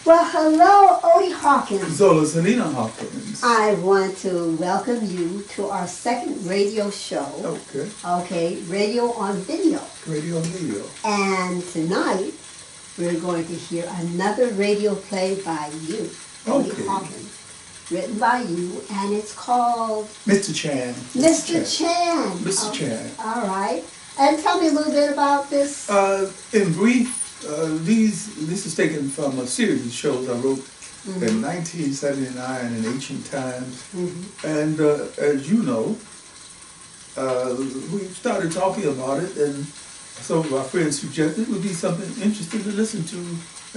Well, hello, Odie Hawkins. Zola, Salena-Hawkins. I want to welcome you to our second radio show. Okay. Okay, radio on video. Radio on video. And tonight, we're going to hear another radio play by you, Odie Hawkins. Written by you, and it's called... Mr. Chan. Mr. Chan. Mr. Chan. All right. And tell me a little bit about this. In brief, this is taken from a series of shows I wrote in 1979 in Ancient Times. And as you know, we started talking about it, and some of our friends suggested it would be something interesting to listen to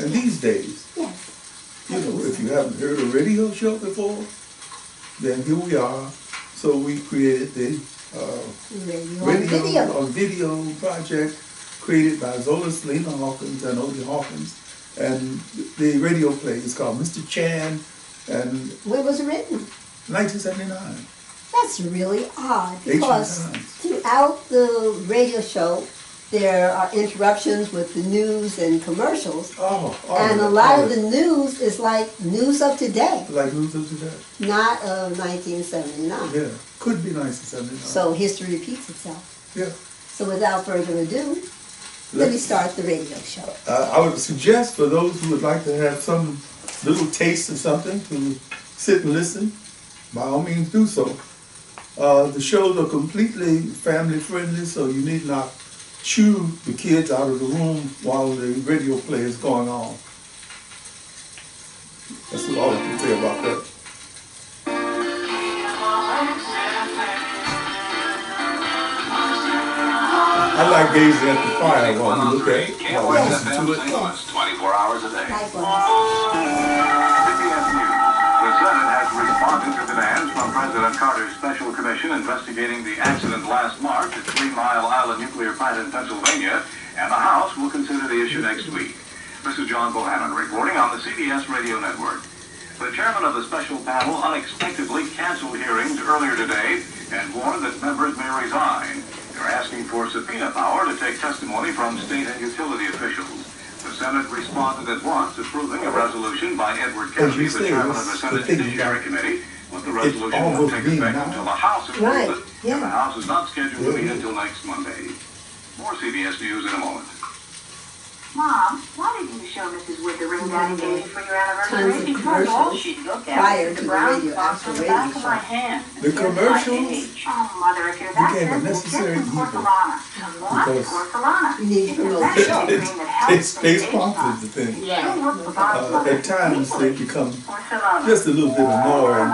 in these days. Yes. You know, if you haven't heard a radio show before, then here we are. So we created the radio on video project created by Zola, Salena-Hawkins, and Odie Hawkins. And the radio play is called Mr. Chan. And when was it written? 1979. That's really odd, because throughout the radio show, there are interruptions with the news and commercials, and a lot of the news is like news of today. Like news of today. Not of 1979. Yeah, could be 1979. So history repeats itself. Yeah. So without further ado, let me start the radio show. I would suggest for those who would like to have some little taste of something to sit and listen, by all means do so. The shows are completely family friendly, so you need not shoo the kids out of the room while the radio play is going on. That's all I can say about that. I like gazing at the fire while we look at it, while we listen to it. 24 hours a day. Responded to demands from President Carter's Special Commission investigating the accident last March at 3 Mile Island Nuclear Plant in Pennsylvania, and the House will consider the issue next week. This is John Bohannon reporting on the CBS radio network. The chairman of the special panel unexpectedly canceled hearings earlier today and warned that members may resign. They're asking for subpoena power to take testimony from state and utility officials. The Senate responded at once, approving a resolution by Edward Kennedy, the chairman of the Senate Judiciary Committee, but the resolution won't take effect until the House approves it, and the House is not scheduled to meet until next Monday. More CBS News in a moment. Mom, why did you show Mrs. Wood the ring Daddy gave you for your anniversary? Tons of commercials prior to the radio, after the radio show. The commercials Mother, if you're that became a necessary evil because you need to promote the show. they sponsored the thing. At times they become just a little bit annoying.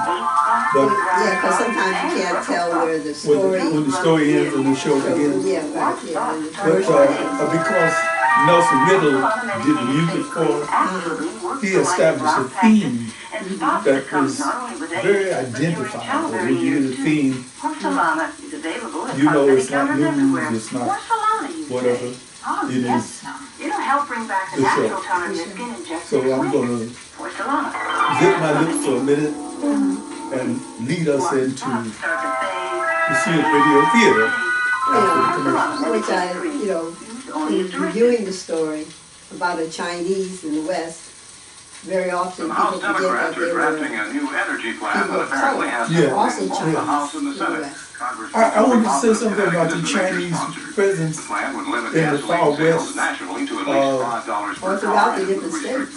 But yeah, because sometimes you can't tell where the story... When the story ends and the show begins. Yeah, right. Yeah, but because Nelson Riddle did the music for it, he established a theme that was very identifiable. When you hear the theme, you know it's not news, it's not whatever, it is the show. So I'm going to zip my lips for a minute and lead us into the Sears Radio Theater after the commercials. Which in reviewing the story about a Chinese in the West, very often people forget that they were drafting a new energy plan that apparently has also the Chinese House and the Senate. I wanted to say something about the Chinese presence in the far west, or throughout the different states.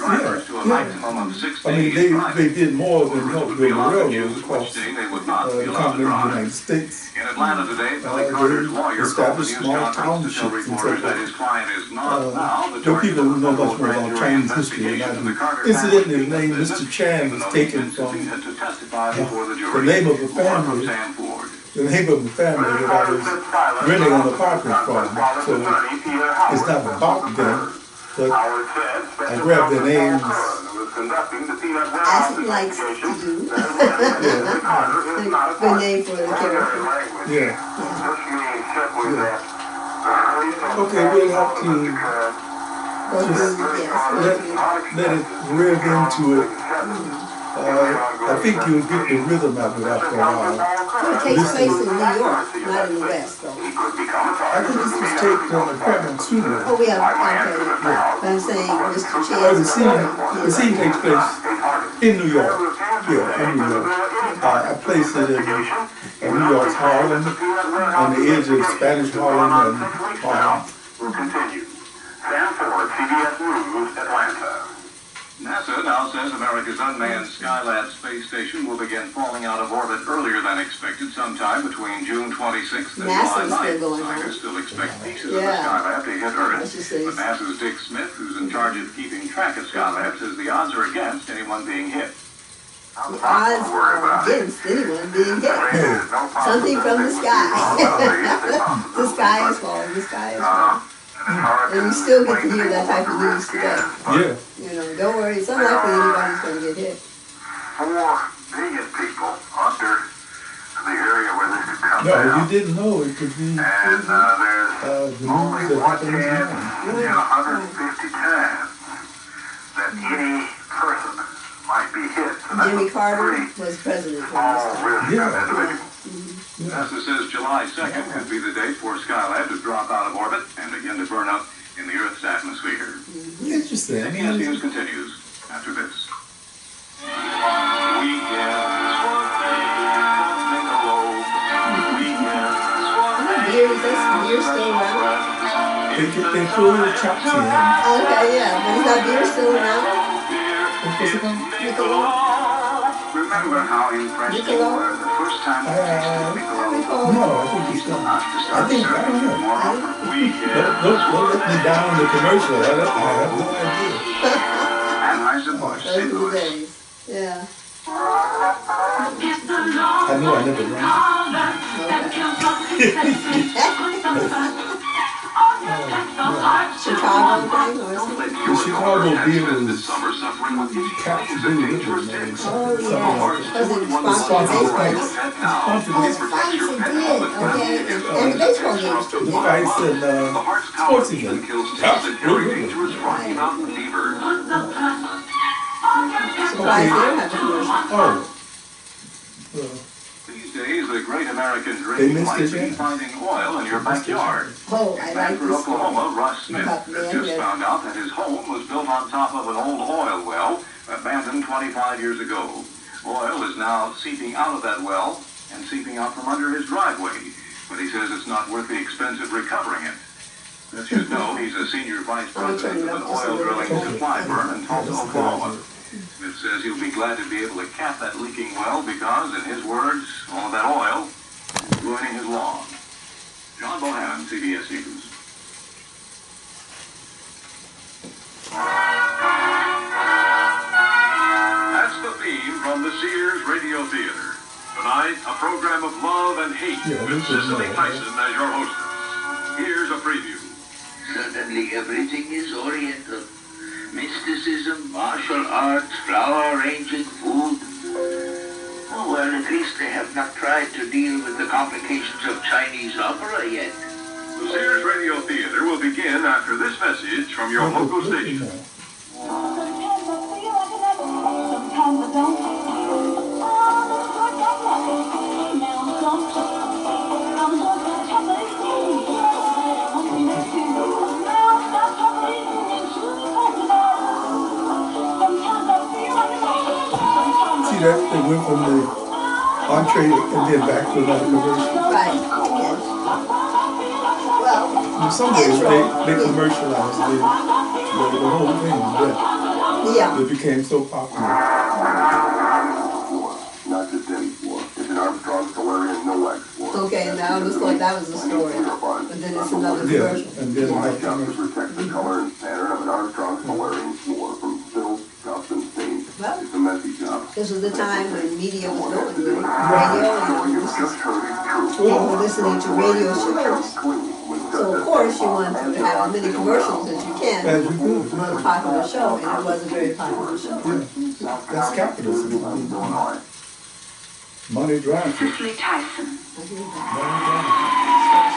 I mean, they did more than help build the railroad across the continent of the United States. In Atlanta today, Billy Carter's lawyer established small townships and so forth. There are people who know much more about Chinese history than I do. Incidentally, the name Mr. Chan was taken from the name of the family. The name of the family that I was renting an apartment from. So it's not about them, but I grabbed their names. As he likes to do. The name for the character. Yeah. Okay, we'll have to just let it rev into it I think you'll get the rhythm of it after a while. It takes place in New York, not in the West, though. I think this was taped on the Paramount Studio. Oh, we have, okay. But I'm saying Mr. Oh, Chance. the scene takes place in New York. Yeah, in New York. I placed it in New York's Harlem, on the edge of Spanish Harlem and Harlem. Will continue. Sam Ford, CBS News, Atlanta. NASA now says America's unmanned Skylab space station will begin falling out of orbit earlier than expected, sometime between June 26th and July 9th. Scientists still expect pieces of the Skylab to hit Earth, but NASA's Dick Smith, who's in charge of keeping track of Skylab, says the odds are against anyone being hit. The odds are against anyone being hit. Something from the sky. The sky is falling. The sky is falling. And you still get to hear that type of news today. Yeah. You know, don't worry, it's unlikely anybody's going to get hit. 4 billion people under the area where this could come No, down. you didn't know it could be And there's the only news that one happens chance now. in 150 times that any person might be hit. So that's Jimmy a Carter pretty was president for small this time. risk Yeah. of individual. Yeah. NASA says July 2nd could be the date for Skylab to drop out of orbit and begin to burn up in the Earth's atmosphere. Interesting. I CBS mean, News continues after this. Beer, is that beer still around? they throw a chop to him. Okay, yeah, but is that beer still around? What's it called? Remember how impressed you were the first time you tasted Michelob? No, I think he's done. I don't know. Don't let me down the commercial. I have no idea. Anheuser-Busch, Those St. are the Louis. days. Yeah. I know I never drank Chicago thing or something? The Chicago beer This was summer suffering with Captain conditions and Blue dangerous River, man. tints. Oh, Something yeah. like that. Was it sponsored baseball? Oh, it's fights it did, okay? And the baseball games too, The yeah. fights and The heart's sports power even event. kills ticks that carry dangerous Rocky Mountain fever. Surprised they don't have the commercial. Oh. Well, These days, the great American They dream missed might it, be yeah. finding oil in your backyard. Oh, I In like Bedford, this story. Oklahoma, Russ Smith About has man just that- found out that his home was built on top of an old oil well abandoned 25 years ago. Oil is now seeping out of that well and seeping out from under his driveway, but he says it's not worth the expense of recovering it. As you know, he's a senior vice president of an oil drilling supply firm in Tulsa, Oklahoma. Smith says he'll be glad to be able to cap that leaking well because, in his words, all of that oil is ruining his lawn. John Bohannon, CBS News. That's the theme from the Sears Radio Theater. Tonight, a program of love and hate with Cicely Tyson as your hostess. Here's a preview. Certainly everything is Oriental. Mysticism, martial arts, flower arranging, food. Oh, well, at least they have not tried to deal with the complications of Chinese opera yet. The Sears Radio Theater will begin after this message from your local station. see that? They went from the entree and then back to another commercial. Right, yes. Well, In some ways, they commercialized the whole thing. yeah. It became so popular. Not just any war. It's an Armstrong Solarian no-wax war. Okay, now I was thought that was the story, but then it's another Yeah, commercial. and then My another job to commercial. protect the color and pattern of an Armstrong Solarian floor from spills, scuffs, and stains. Well, It's a messy job. this was the time when media was going, you know, radio, and You this just is, heard it true. people were listening to radio shows. Clean when So of course you want to have as many commercials as you can As you could. for a popular show, and it was a very popular show. Yeah, that's capitalism. Illinois. Money drives it. Cicely Tyson. I hear that. Money drives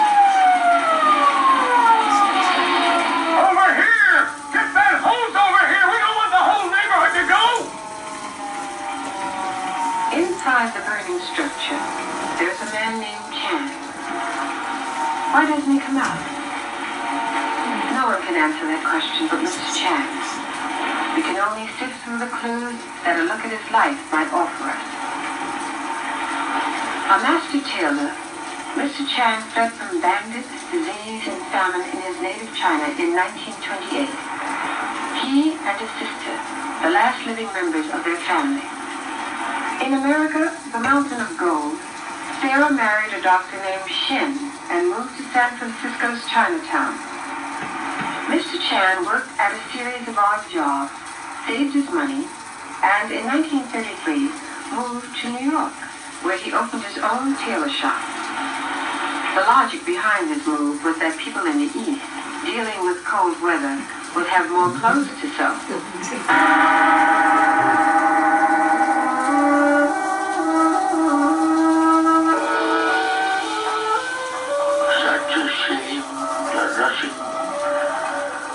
Over here! Get that hose over here! We don't want the whole neighborhood to go! doesn't he come out? No one can answer that question but Mr. Chance. We can only sift through the clues that a look at his life might offer us. A master tailor, Mr. Chan fled from bandits, disease, and famine in his native China in 1928. He and his sister, the last living members of their family. In America, the mountain of gold, Sarah married a doctor named Shin and moved to San Francisco's Chinatown. Mr. Chan worked at a series of odd jobs, saved his money, and in 1933 moved to New York, where he opened his own tailor shop. The logic behind this move was that people in the East, dealing with cold weather, would have more clothes to sew. Such a shame, the rushing.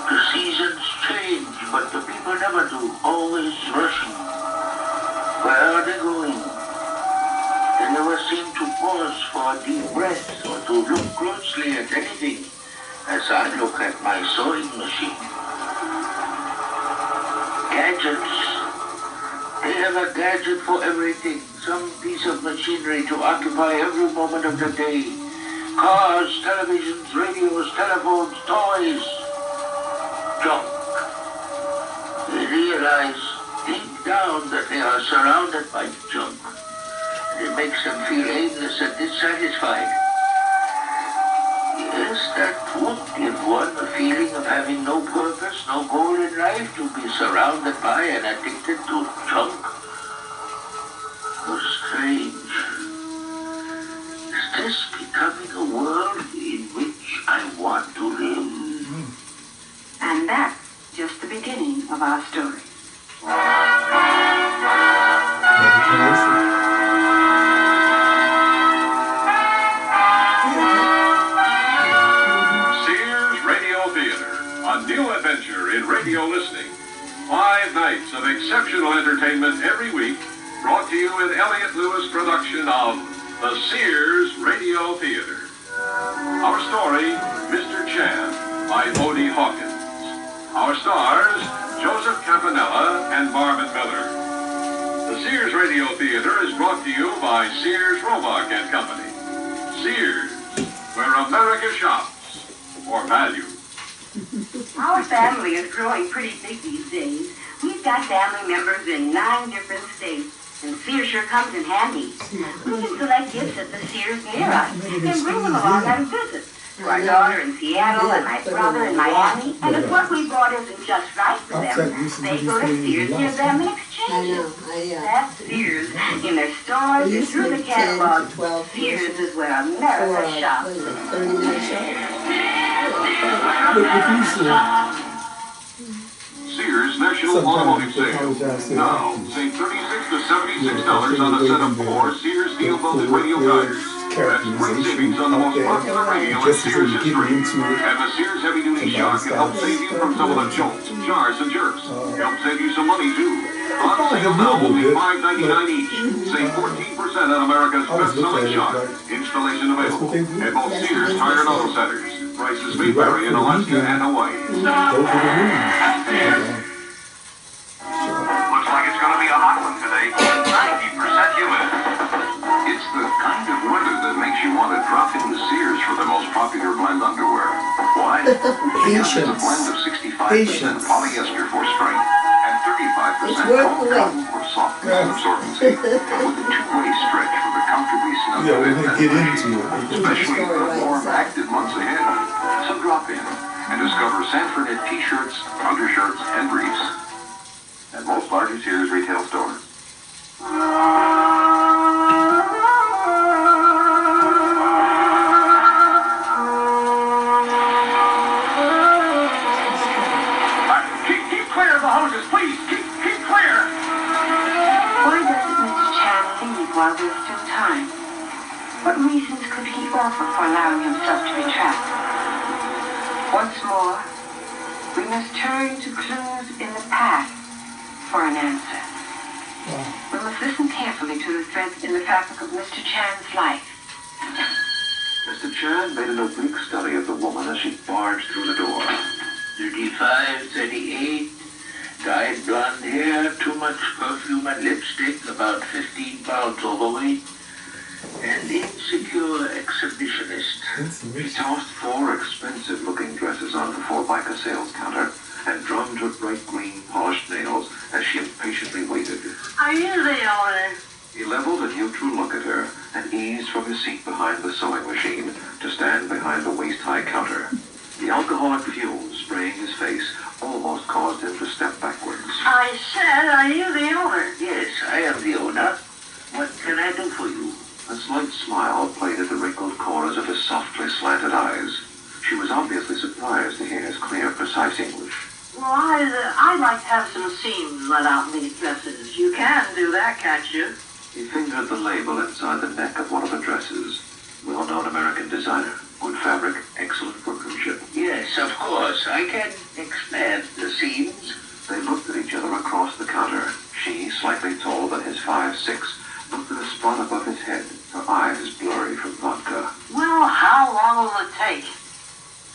The seasons change, but the people never do, always rushing. Where are they going? They never seem to pause for a deep breath or to look closely at anything as I look at my sewing machine. Gadgets. They have a gadget for everything, some piece of machinery to occupy every moment of the day. Cars, televisions, radios, telephones, toys. Junk. They realize deep down that they are surrounded by junk. It makes them feel aimless and dissatisfied. Yes, that would give one a feeling of having no purpose, no goal in life, to be surrounded by and addicted to junk. How strange. Is this becoming a world in which I want to live? And that's just the beginning of our story. Sears Radio Theater, a new adventure in radio listening. 5 nights of exceptional entertainment every week, brought to you in Elliott Lewis production of the Sears Radio Theater. Our story, Mr. Chan, by Odie Hawkins. Our stars, Joseph Campanella and Marvin Miller. The Sears Radio Theater is brought to you by Sears, Roebuck and Company. Sears, where America shops for value. Our family is growing pretty big these days. We've got family members in 9 different states, and Sears sure comes in handy. We can select gifts at the Sears near us and bring them along on a visit. To our daughter in Seattle and my brother in Miami. And if what we brought isn't just right for them, they go to Sears near them and exchange it. That's Sears. In their stores and through the catalog, Sears is where America shops. Sears National Automotive Sale. Now, save $36 to $76 on a set of 4 Sears steel bolted radio guiders. That's great savings on the most popular radio in Sears history. And the Sears Heavy Duty Shock can help save you from some of the jolts, jars, and jerks. Help save you some money too. On sale now, only $5.99 each. Save 14% on America's best-selling shock. Installation available at both Sears Tire and Auto Centers. Prices may vary in Alaska and Hawaii. Looks like it's going to be a hot one today. 90% humid. It's the kind of weather that makes you want to drop into Sears for the most popular blend underwear. Why? Because it's a blend of 65% polyester for strength and 35% cotton for softness and absorbency, with a 2-way stretch for the comfortably snug fit and especially for the warm, active months ahead. So drop in and discover Sanford t-shirts, undershirts, and briefs at most larger Sears retail stores. Keep clear of the hoses, please. Keep clear. Why doesn't Mr. Chan leave while there's still time? What reasons could he offer for allowing himself to be trapped? Once more, we must turn to clues in the past for an answer. We must listen carefully to the threads in the fabric of Mr. Chan's life. Mr. Chan made an oblique study of the woman as she barged through the door. 35, 38, dyed blonde hair, too much perfume and lipstick, about 15 pounds overweight, and insecure exhibitionist. He tossed 4 expensive-looking dresses onto the Formica sales counter and drummed her bright green polished nails as she impatiently waited. Are you the owner? He leveled a neutral look at her and eased from his seat behind the sewing machine to stand behind the waist-high counter. The alcoholic fumes spraying his face almost caused him to step backwards. I said, are you the owner? Yes, I am the owner. What can I do for you? A slight smile played at the wrinkled corners of his softly slanted eyes. She was obviously surprised to hear his clear, precise English. Well, I'd like to have some seams let out in these dresses. You can do that, can't you? He fingered the label inside the neck of one of the dresses. Well-known American designer. Good fabric, excellent workmanship. Yes, of course. I can expand the seams. They looked at each other across the counter. She, slightly taller than his 5'6", looked at a spot above his head, her eyes blurry from vodka. Well, how long will it take?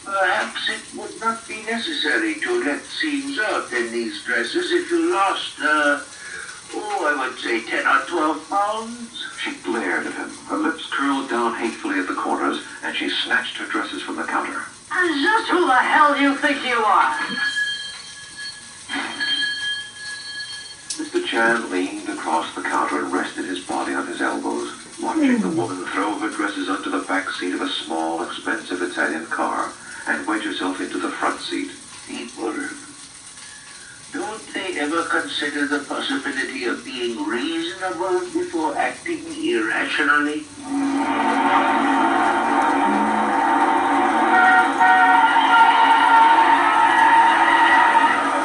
Perhaps it would not be necessary to let seams out in these dresses if you lost, I would say 10 or 12 pounds. She glared at him. Her lips curled down hatefully at the corners, and she snatched her dresses from the counter. And just who the hell do you think you are? Mr. Chan leaned across the counter and rested his body on his elbows, watching the woman throw her dresses onto the back seat of a small, expensive Italian car and wedge herself into the front seat. People, don't they ever consider the possibility of being reasonable before acting irrationally?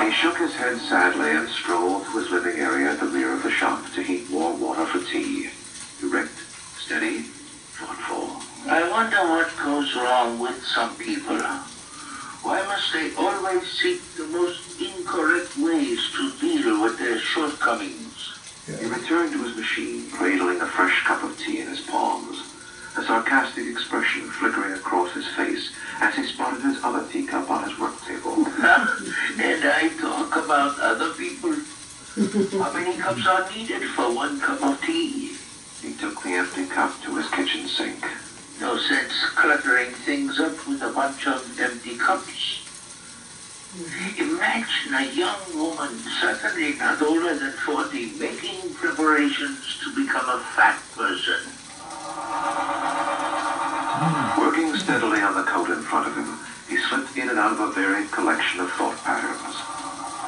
He shook his head sadly and strolled to his living area at the rear of the shop to heat warm water for tea. Direct, steady, thoughtful. I wonder what goes wrong with some people. Why must they always seek the most incorrect ways to deal with their shortcomings? He returned to his machine, cradling a fresh cup of tea in his palms, a sarcastic expression flickering across his face as he spotted his other teacup on his work table. And I talk about other people. How many cups are needed for 1 cup of tea? He took the empty cup to his kitchen sink. No sense cluttering things up with a bunch of empty cups. Imagine a young woman, certainly not older than 40, making preparations to become a fat person. Working steadily on the coat in front of him, he slipped in and out of a varied collection of thought patterns.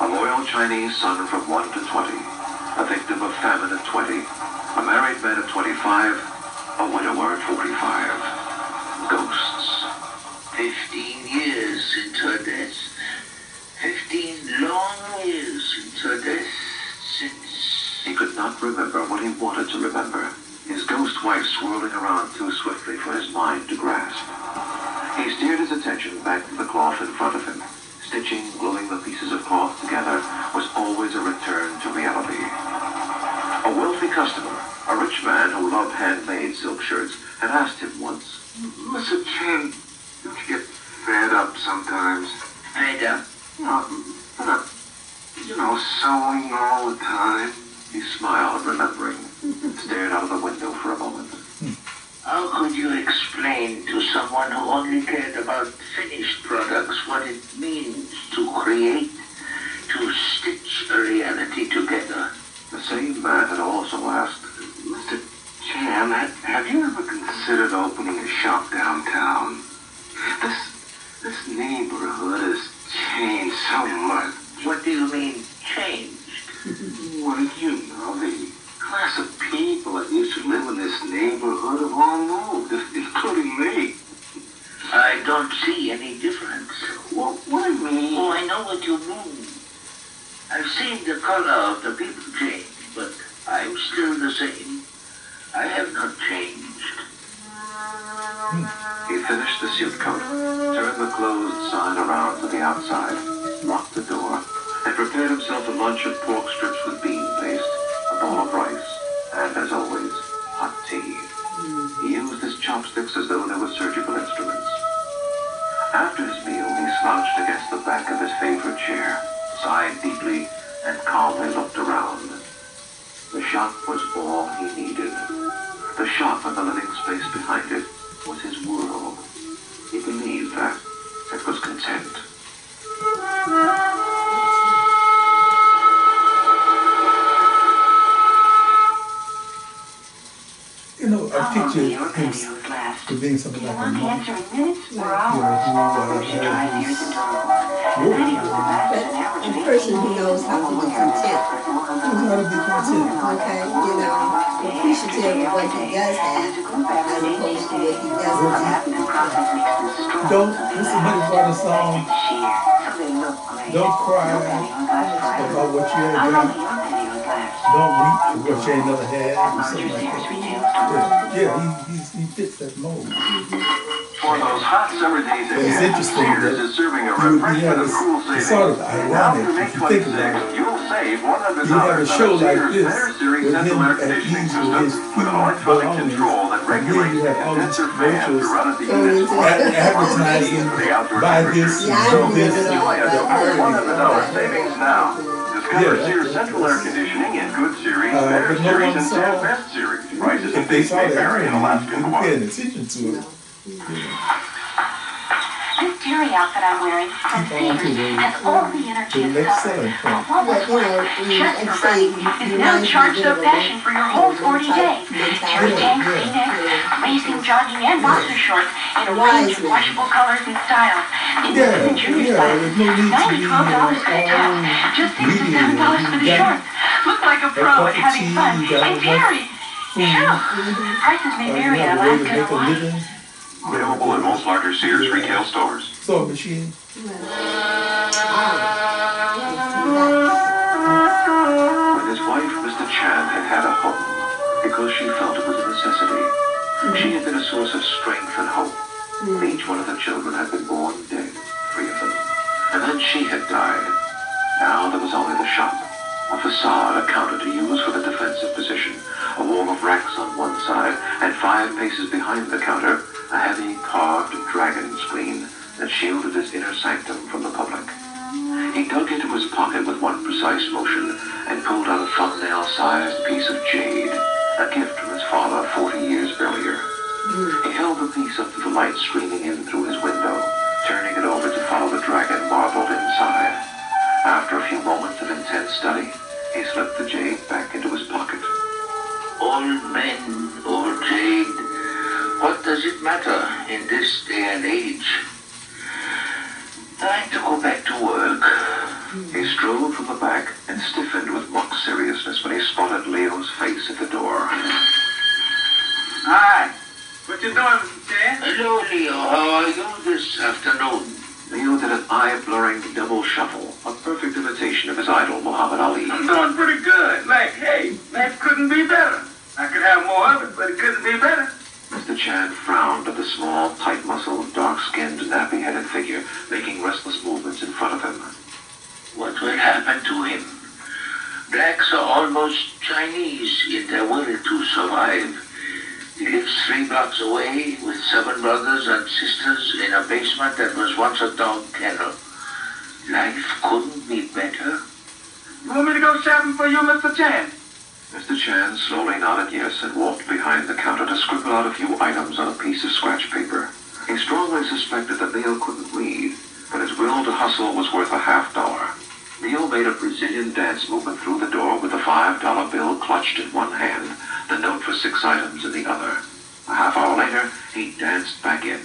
A loyal Chinese son from 1 to 20, a victim of famine at 20, a married man at 25, a widower at 45. Ghosts. 15 years since her death. 15 long years since her death. Since... He could not remember what he wanted to remember. His ghost wife swirling around too swiftly for his mind to grasp. He steered his attention back to the cloth in front of him. Stitching, gluing the pieces of cloth together was always a return to reality. A wealthy customer, a rich man who loved handmade silk shirts, had asked him once, Mr. Chan, don't you get fed up sometimes? Fed up? Fed up, sewing all the time. He smiled, remembering, stared out of the window for a moment. How could you explain to someone who only cared about finished products what it means to create, to stitch a reality together? The same man had also asked, Mr. Chan, have you ever considered opening a shop downtown? This neighborhood has changed so much. What do you mean, changed? Well, the class of people that used to live in this neighborhood have all moved, including me. I don't see any difference. Well, what I mean... Oh, I know what you mean. I've seen the color of the people change, but I'm still the same. I have not changed. He finished the suit coat, turned the closed sign around to the outside, locked the door, and prepared himself a lunch of pork strips with bean paste, a bowl of rice, and, as always, hot tea. He used his chopsticks as though they were surgical instruments. After his meal, he slouched against the back of his favorite chair, sighed deeply, and calmly looked around. The shop was all he needed. The shop and the living space behind it was his world. He believed that it was content. You know, I picture him to being something like a monk. And a person who knows how to be content. Okay, you know, appreciative of what he does have, as opposed to what he doesn't have. Don't, this is Money part of the song. Don't cry about what you ain't got. Don't weep for what you ain't never had, or something like that. Yeah, he fits that mold. For those hot summer days It's ahead, interesting Sears that is serving a you refreshment have of cool it's savings. sort of Now ironic through May if you think about 26th, it. you'll save $100 You have a show on like Sears this Better Series with central him air at conditioning ease with his system food with an electronic belongings, control that and then regulates you the have all these condenser fan to commercials run at the unit's advertising, buy this and do this. Enjoy a $100 savings now. Discover Yeah, Sears central air conditioning in Good Series, but Better no Series, one and saw Sears Best Series. Prices if and they dates saw may that vary in they Alaskan were Hawaii. paying attention to it. This jerry outfit I'm wearing from Sears has all the energy The of next summer. selling point. But what was once just for fun is now charged up fashion for your whole sporty day. Jerry tanks, V-necks, racing, jogging, and boxer shorts in a range of washable colors and styles. In women's and junior sizes, there's no need $9 to to be $12 for the top, just $6 to $7 for the shorts. Look like a pro at having fun. And Jerry! Phew! Prices may vary in Alaska and Hawaii. Available at most larger Sears retail stores. Sewing machine. With his wife, Mr. Chan had had a home because she felt it was a necessity. She had been a source of strength and hope. Each one of the children had been born dead, 3 of them. And then she had died. Now there was only the shop, a facade, a counter to use for the defensive position, a wall of racks on one side, and 5 paces behind the counter, a heavy carved dragon screen that shielded his inner sanctum from the public. He dug into his pocket with one precise motion and pulled out a thumbnail-sized piece of jade, a gift from his father 40 years earlier. He held the piece up to the light streaming in through his window, turning it over to follow the dragon marbled inside. After a few moments of intense study, he slipped the jade back into his pocket. Old men, old jade, what does it matter in this day and age? Time to go back to work. He strolled from the back and stiffened with mock seriousness when he spotted Leo's face at the door. Hi. What you doing, Mr. Chan? Hello, Leo. How are you this afternoon? Leo did an eye-blurring double shuffle, a perfect imitation of his idol, Muhammad Ali. I'm doing pretty good. Like, hey, life couldn't be better. I could have more of it, but it couldn't be better. Mr. Chan frowned at the small, tight-muscled, dark-skinned, nappy-headed figure making restless movements in front of him. What will happen to him? Blacks are almost Chinese in their will to survive. He lives 3 blocks away with 7 brothers and sisters in a basement that was once a dog kennel. Life couldn't be better. You want me to go shopping for you, Mr. Chan? Mr. Chan slowly nodded yes and walked behind the counter to scribble out a few items on a piece of scratch paper. He strongly suspected that Leo couldn't read, but his will to hustle was worth a $50. Leo made a Brazilian dance movement through the door with the $5 bill clutched in one hand, the note for 6 items in the other. A half hour later, he danced back in.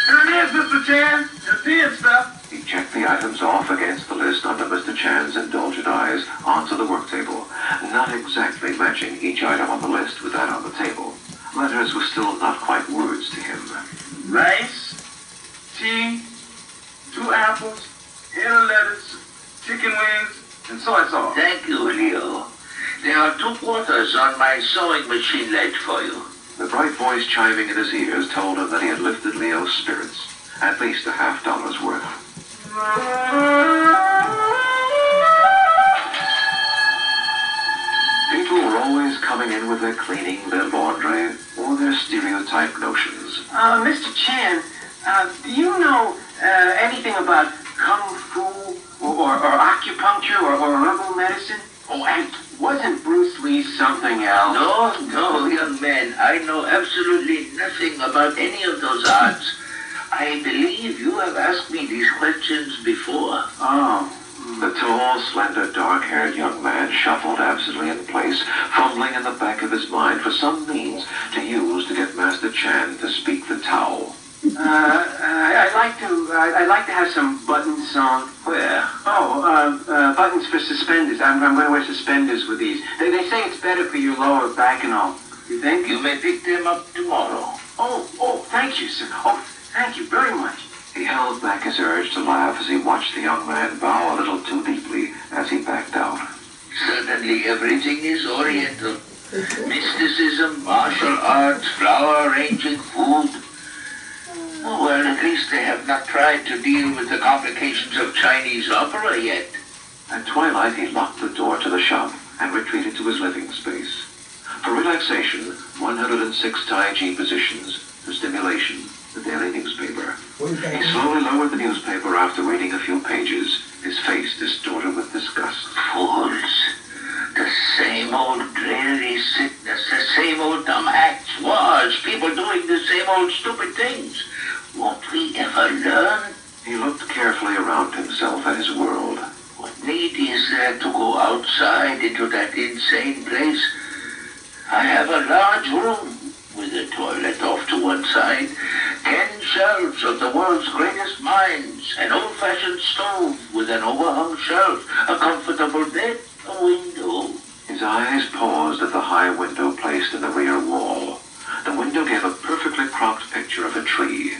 Here it is, Mr. Chan. Your tea and stuff. He checked the items off against the list under Mr. Chan's indulgent eyes onto the work table, not exactly matching each item on the list with that on the table. Letters were still not quite words to him. Rice, tea, 2 apples, head of lettuce, chicken wings, and soy sauce. Thank you, Leo. There are 2 quarters on my sewing machine left for you. The bright voice chiming in his ears told him that he had lifted Leo's spirits, at least a $50 worth. People were always coming in with their cleaning, their laundry, or their stereotype notions. Mr. Chan, do you know anything about kung fu or acupuncture or herbal medicine? Oh, and wasn't Bruce Lee something else? No, young man. I know absolutely nothing about any of those arts. I believe you have asked me these questions before. Oh. The tall, slender, dark-haired young man shuffled absently in place, fumbling in the back of his mind for some means to use to get Master Chan to speak the Tao. I'd like to have some buttons sewn. Where? Buttons for suspenders. I'm going to wear suspenders with these. They say it's better for your lower back and all. You think? You may pick them up tomorrow. Oh, thank you, sir. Oh, thank you very much. He held back his urge to laugh as he watched the young man bow a little too deeply as he backed out. Suddenly everything is Oriental. Mysticism, martial arts, flower arranging, food. Oh, well, at least they have not tried to deal with the complications of Chinese opera yet. At twilight, he locked the door to the shop and retreated to his living space. For relaxation, 106 Tai Chi positions. For stimulation, the daily newspaper. He slowly lowered the newspaper after reading a few pages, his face distorted with disgust. Fools. The same old dreary sickness, the same old dumb acts, wars, people doing the same old stupid things. Won't we ever learn? He looked carefully around himself at his world. What need is there to go outside into that insane place? I have a large room with a toilet off to one side, 10 shelves of the world's greatest minds, an old-fashioned stove with an overhung shelf, a comfortable bed, a window. His eyes paused at the high window placed in the rear wall. The window gave a perfectly cropped picture of a tree.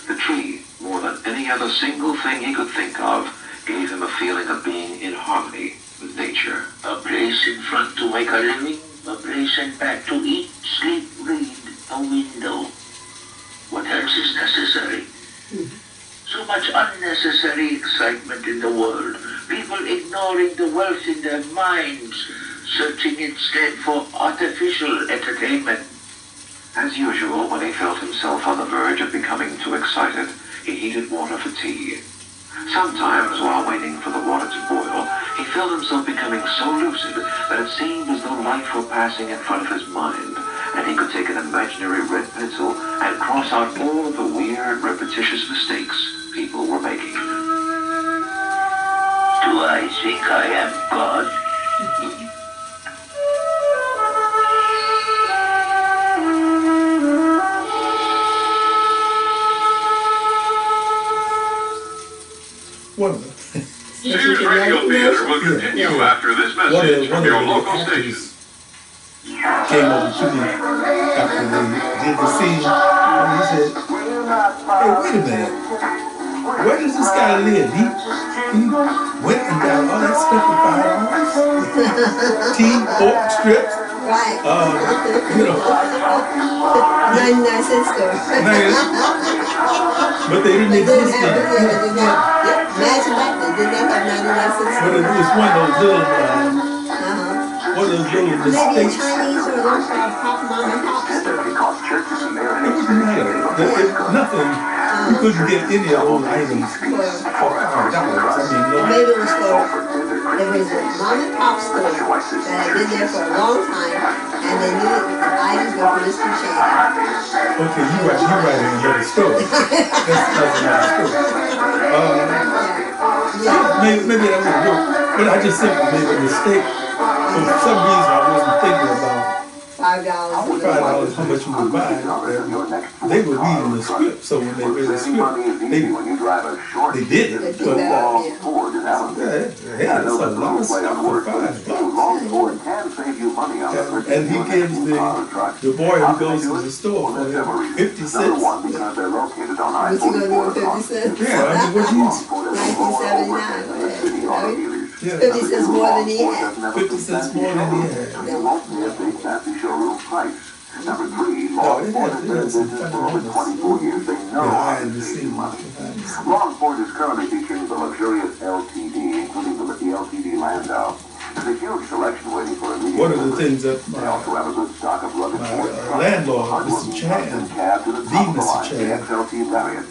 The tree, more than any other single thing he could think of, gave him a feeling of being in harmony with nature. A place in front to make a living, a place and back to eat, sleep, read, a window. What else is necessary? So much unnecessary excitement in the world. People ignoring the wealth in their minds, searching instead for artificial entertainment. As usual, when he felt himself on the verge of becoming too excited, he heated water for tea. Sometimes, while waiting for the water to boil, he felt himself becoming so lucid that it seemed as though life were passing in front of his mind, and he could take an imaginary red pencil and cross out all of the weird, repetitious mistakes people were making. Do I think I am God? One of them. Sears Radio Theater will continue after this message from your local station. Came over to me after they did the scene, and he said, "Hey, wait a minute. Where does this guy live? He went and got all that stuff for $5. Tea, pork strips. Right. 99 cent store. But they didn't exist then. Imagine that, they did not have 99 cent store. But it was one of those little, one of those little Maybe mistakes. Chinese or those mom and pop stores. It doesn't matter. Nothing. You couldn't get any of those items for $5. I mean, no. Maybe it was for, there was a mom and pop store that had been there for a long time, and they knew that the items were for Mr. Chan. Okay, you write another story. That's another story. Maybe that would work, but I just simply made a mistake. For some reason, I wasn't thinking about $5. $5 how much you would buy. They were reading the script, so when they read the script, they did it. But hey, that's a lot of stuff for $5. And he gives the boy who goes to the store for him 50 cents. What's he gonna do with 50 cents? Yeah, I mean, what he's 1979. 50 cents more than he had. 50 cents more than he had. Number 3, No, it has some fundamentals. Behind the scenes. Long Ford is currently featuring the luxurious LTD, including the LTD Landau. There's a huge selection waiting for a new one of the things that They also have a good stock of rugged my landlord, Mr. Chan, the Mr. Chan,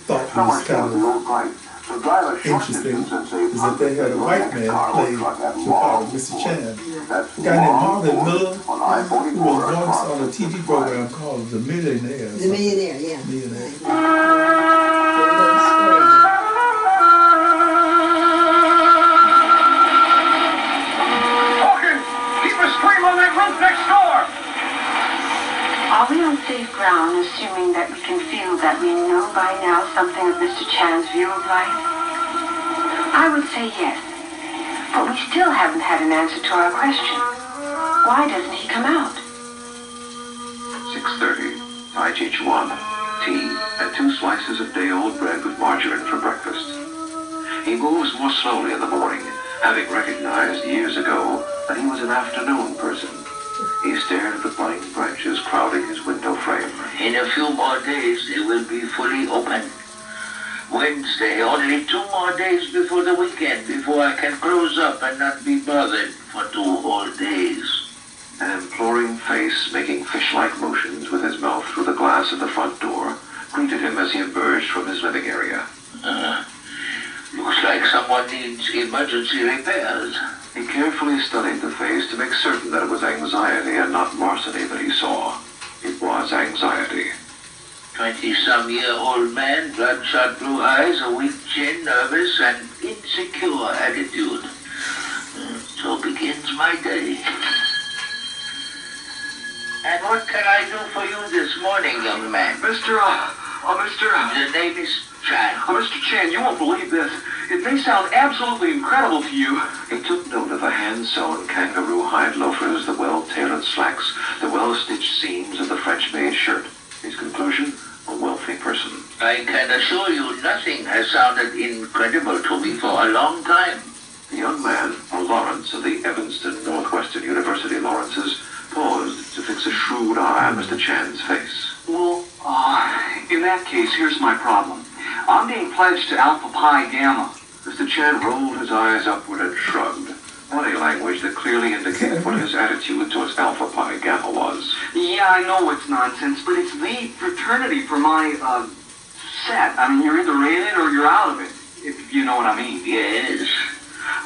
thought was kind of interesting is that they had a white man play the part of Mr. Chan. A guy named Marvin Miller, who was once on a TV program called The Millionaires. The Millionaire, yeah. Millionaire. Are we on safe ground, assuming that we can feel that we know by now something of Mr. Chan's view of life? I would say yes, but we still haven't had an answer to our question. Why doesn't he come out? 6:30. IH1. Tea and 2 slices of day-old bread with margarine for breakfast. He moves more slowly in the morning, having recognized years ago that he was an afternoon person. He stared at the pine branches crowding his window frame. In a few more days, they will be fully open. Wednesday, only 2 more days before the weekend, before I can close up and not be bothered for 2 whole days. An imploring face making fish-like motions with his mouth through the glass of the front door greeted him as he emerged from his living area. Looks like someone needs emergency repairs. He carefully studied the face to make certain that it was anxiety and not larceny that he saw. It was anxiety. 20-some-year-old man, bloodshot blue eyes, a weak chin, nervous and insecure attitude. So begins my day. And what can I do for you this morning, young man? Mr. The name is Chan. Mr. Chan, you won't believe this. It may sound absolutely incredible to you. He took note of the hand-sewn kangaroo hide loafers, the well-tailored slacks, the well-stitched seams of the French-made shirt. His conclusion, a wealthy person. I can assure you nothing has sounded incredible to me for a long time. The young man, a Lawrence of the Evanston Northwestern University Lawrences, paused to fix a shrewd eye on Mr. Chan's face. Well, in that case, here's my problem. I'm being pledged to Alpha Pi Gamma. Mr. Chan rolled his eyes upward and shrugged, body language that clearly indicated what his attitude towards Alpha Pi Gamma was. Yeah, I know it's nonsense, but it's the fraternity for my, set. I mean, you're either in it or you're out of it, if you know what I mean. Yes.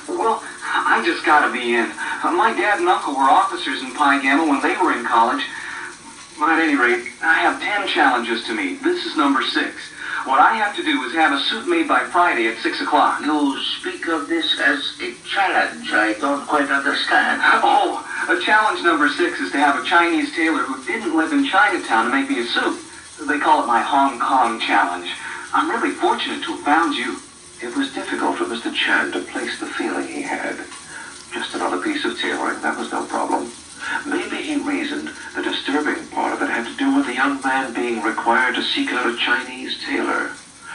Well, I just gotta be in. My dad and uncle were officers in Pi Gamma when they were in college. But at any rate, I have 10 challenges to meet. This is number 6. What I have to do is have a suit made by Friday at 6 o'clock. You speak of this as a challenge. I don't quite understand. Oh, challenge number 6 is to have a Chinese tailor who didn't live in Chinatown to make me a suit. They call it my Hong Kong challenge. I'm really fortunate to have found you. It was difficult for Mr. Chan to place the feeling he had. Just another piece of tailoring, that was no problem. Maybe he reasoned the disturbing part of it had to do with the young man being required to seek out a Chinese tailor.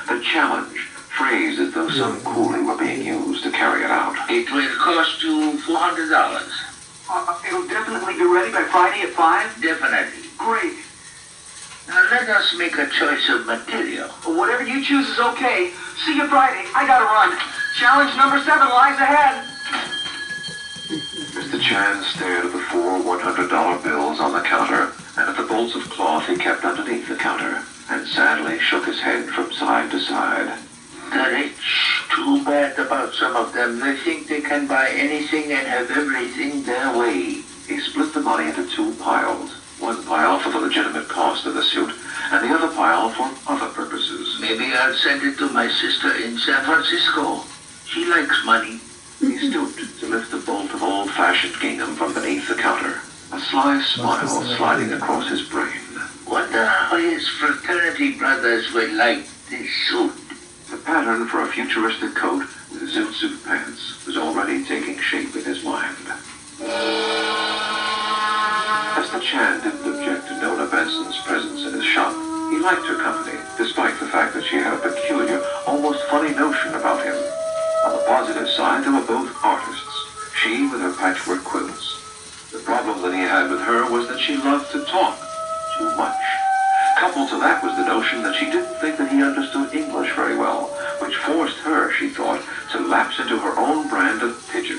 The challenge, phrased as though some coolie were being used to carry it out. It will cost you $400. It'll definitely be ready by Friday at 5? Definitely. Great. Now let us make a choice of material. Whatever you choose is okay. See you Friday. I gotta run. Challenge number 7 lies ahead. Mr. Chan stared at the 4 $100 bills on the counter and at the bolts of cloth he kept underneath the counter, and sadly shook his head from side to side. The rich, too bad about some of them. They think they can buy anything and have everything their way. He split the money into 2 piles. One pile for the legitimate cost of the suit, and the other pile for other purposes. Maybe I'll send it to my sister in San Francisco. She likes money. He stooped to lift a bolt of old-fashioned gingham from beneath the counter, a sly smile sliding across his brain. Wonder how his fraternity brothers will like this suit. The pattern for a futuristic coat with zoot suit pants was already taking shape in his mind. Mr. Chan didn't object to Nona Benson's presence in his shop. He liked her company, despite the fact that she had a peculiar, almost funny notion about him. On the positive side, they were both artists, she with her patchwork quilts. The problem that he had with her was that she loved to talk too much. Coupled to that was the notion that she didn't think that he understood English very well, which forced her, she thought, to lapse into her own brand of pidgin.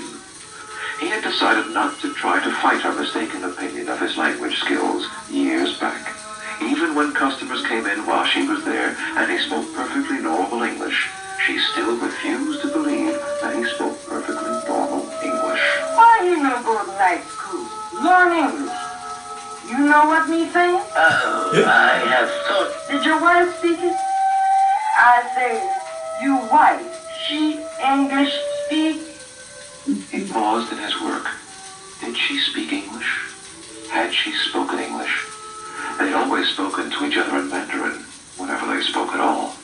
He had decided not to try to fight her mistaken opinion of his language skills years back. Even when customers came in while she was there and he spoke perfectly normal English, she still refused to believe that he spoke perfectly normal English. Why you no go to night school? Learn English. You know what me saying? I have thought. Did your wife speak it? I say, you wife, she English speak? He paused in his work. Did she speak English? Had she spoken English? They'd always spoken to each other in Mandarin, whenever they spoke at all.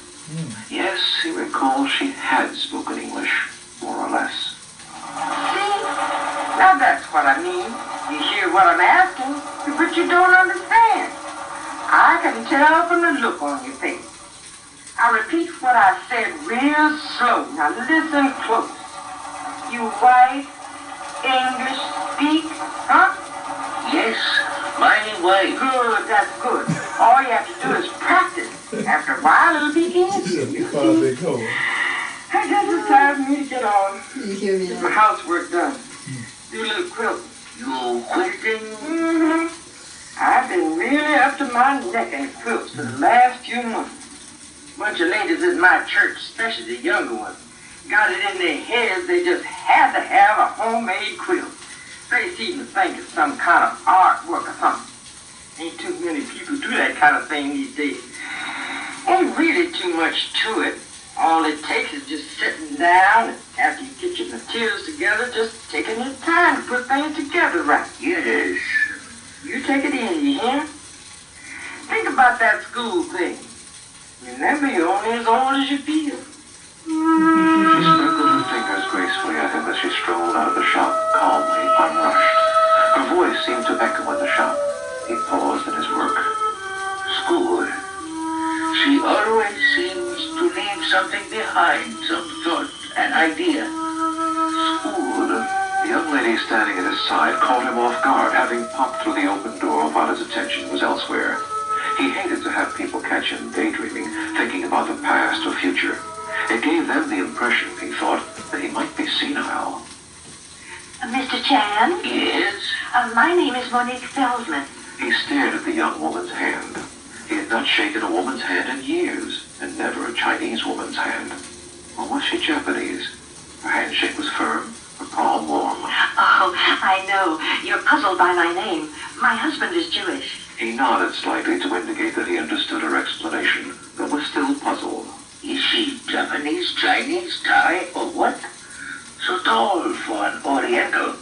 Yes, he recalled she had spoken English, more or less. See? Now that's what I mean. You hear what I'm asking, but you don't understand. I can tell from the look on your face. I repeat what I said real slow. Now listen close. You white English speak, huh? Yes, my wife. Good, that's good. All you have to do is practice. After a while, it'll be easy. I guess it's time for me to get on. You hear me Get my now? housework done. Do a little quilting. You quilting? Mm-hmm. I've been really up to my neck in quilts for the last few months. Bunch of ladies in my church, especially the younger ones, got it in their heads they just had to have a homemade quilt. They seem to think it's some kind of artwork or something. Ain't too many people do that kind of thing these days. Ain't really too much to it. All it takes is just sitting down and after you get your materials together, just taking your time to put things together right. Yes. You take it in, you hear? Think about that school thing. Remember, you're only as old as you feel. She sprinkled her fingers gracefully at him as she strolled out of the shop, calmly, unrushed. Her voice seemed to echo in the shop. He paused in his work. School. She always seems to leave something behind, some thought, an idea. School. The young lady standing at his side caught him off guard, having popped through the open door while his attention was elsewhere. He hated to have people catch him daydreaming, thinking about the past or future. It gave them the impression, he thought, that he might be senile. Mr. Chan? Yes? My name is Monique Feldman. He stared at the young woman's hand. He had not shaken a woman's hand in years, and never a Chinese woman's hand. Or was she Japanese? Her handshake was firm, her palm warm. Oh, I know. You're puzzled by my name. My husband is Jewish. He nodded slightly to indicate that he understood her explanation, but was still puzzled. Is she Japanese, Chinese, Thai, or what? So tall for an Oriental.